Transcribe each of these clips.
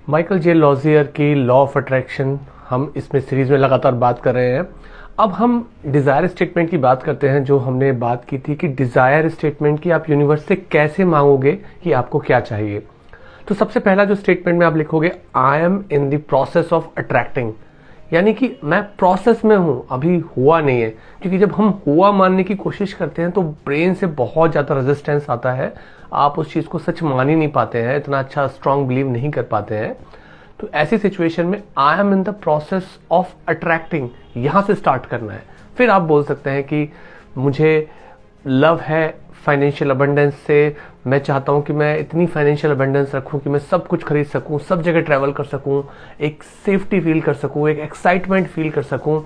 Michael J लॉजियर की law of attraction हम इसमें सीरीज में लगातार बात कर रहे हैं। अब हम डिजायर स्टेटमेंट की बात करते हैं। जो हमने बात की थी कि डिजायर स्टेटमेंट की आप यूनिवर्स से कैसे मांगोगे कि आपको क्या चाहिए। तो सबसे पहला जो स्टेटमेंट में आप लिखोगे, I am in the process of attracting, यानी कि मैं प्रोसेस में हूं, अभी हुआ नहीं है। क्योंकि जब हम हुआ मानने की कोशिश करते हैं तो ब्रेन से बहुत ज्यादा रेजिस्टेंस आता है, आप उस चीज को सच मान ही नहीं पाते हैं, इतना अच्छा स्ट्रांग बिलीव नहीं कर पाते हैं। तो ऐसी सिचुएशन में I am in the process of attracting, यहां से स्टार्ट करना है। फिर आप बोल सकते हैं कि मुझे लव है फाइनेंशियल अबंडेंस से, मैं चाहता हूं कि मैं इतनी फाइनेंशियल अबंडेंस रखूं कि मैं सब कुछ खरीद सकूं, सब जगह ट्रैवल कर सकूं, एक सेफ्टी फील कर सकूं, एक एक्साइटमेंट फील कर सकूं।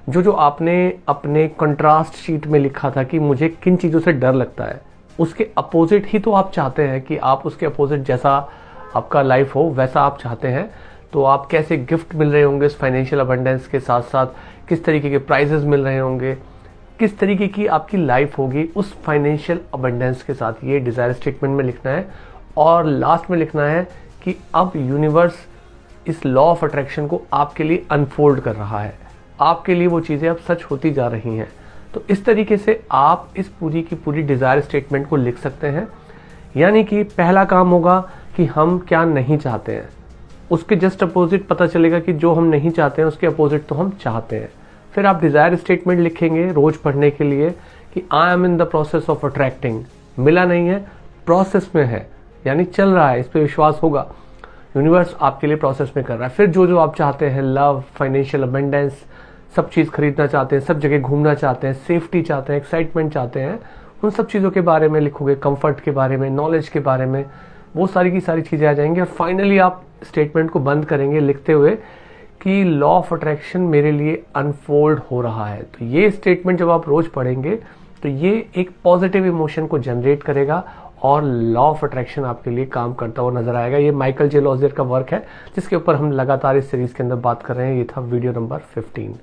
जो जो आपने अपने कंट्रास्ट शीट में लिखा था कि मुझे किन चीज़ों से डर लगता है, उसके अपोजिट ही तो आप चाहते हैं कि आप उसके अपोजिट जैसा आपका लाइफ हो वैसा आप चाहते हैं। तो आप कैसे गिफ्ट मिल रहे होंगे इस फाइनेंशियल अबंडेंस के साथ साथ, किस तरीके के प्राइजेस मिल रहे होंगे, किस तरीके की आपकी लाइफ होगी उस फाइनेंशियल अबंडेंस के साथ, ये डिजायर स्टेटमेंट में लिखना है। और लास्ट में लिखना है कि अब यूनिवर्स इस लॉ ऑफ अट्रैक्शन को आपके लिए अनफोल्ड कर रहा है, आपके लिए वो चीज़ें अब सच होती जा रही हैं। तो इस तरीके से आप इस पूरी की पूरी डिजायर स्टेटमेंट को लिख सकते हैं। यानी कि पहला काम होगा कि हम क्या नहीं चाहते हैं, उसके जस्ट अपोजिट पता चलेगा कि जो हम नहीं चाहते हैं उसके अपोजिट तो हम चाहते हैं। फिर आप डिजायर स्टेटमेंट लिखेंगे रोज पढ़ने के लिए कि I am in the process of attracting, मिला नहीं है, प्रोसेस में है, यानी चल रहा है, इस पर विश्वास होगा, यूनिवर्स आपके लिए प्रोसेस में कर रहा है। फिर जो जो आप चाहते हैं, लव, फाइनेंशियल अबंडेंस, सब चीज़ खरीदना चाहते हैं, सब जगह घूमना चाहते हैं, सेफ्टी चाहते हैं, एक्साइटमेंट चाहते हैं, उन सब चीज़ों के बारे में लिखोगे, कंफर्ट के बारे में, नॉलेज के बारे में, वो सारी की सारी चीज़ें आ जाएंगी। और फाइनली आप स्टेटमेंट को बंद करेंगे लिखते हुए कि लॉ ऑफ अट्रैक्शन मेरे लिए अनफोल्ड हो रहा है। तो ये स्टेटमेंट जब आप रोज पढ़ेंगे तो ये एक पॉजिटिव इमोशन को जनरेट करेगा और लॉ ऑफ अट्रैक्शन आपके लिए काम करता हुआ नजर आएगा। ये माइकल जे लॉजियर का वर्क है जिसके ऊपर हम लगातार इस सीरीज के अंदर बात कर रहे हैं। ये था वीडियो नंबर 15।